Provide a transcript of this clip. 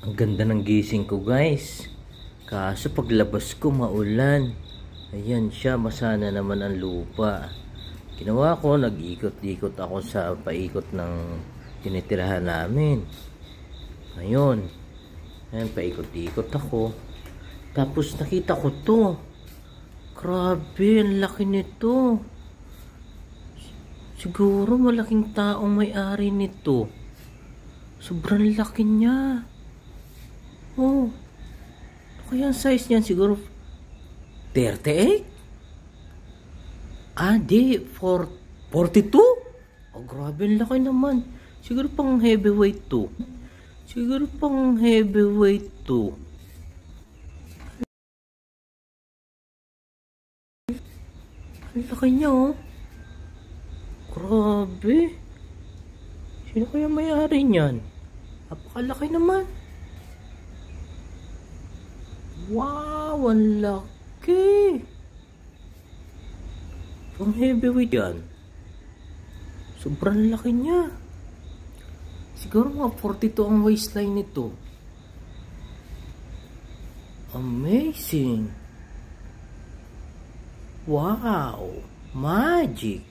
Ang ganda ng gising ko, guys. Kaso paglabas ko maulan. Ayan siya, masana naman ang lupa. Ginawa ko, nag-ikot-ikot ako sa paikot ng tinitirahan namin. Ngayon, ayan, paikot-ikot ako. Tapos nakita ko to. Grabe, ang laki nito. Siguro malaking taong may-ari nito. Sobrang laki niya. Oh, kaya ang size niyan siguro 38? Ah, di, 42? Oh, grabe, ang laki naman. Siguro pang heavyweight to. Siguro pang heavyweight to. Ang laki niya, oh. Grabe. Sino kaya may-ari niyan? Napakalaki naman. Wow, ang laki. Pang heavyweight yan. Sobrang laki niya. Siguro mga 42 ang waistline nito. Amazing. Wow, magic.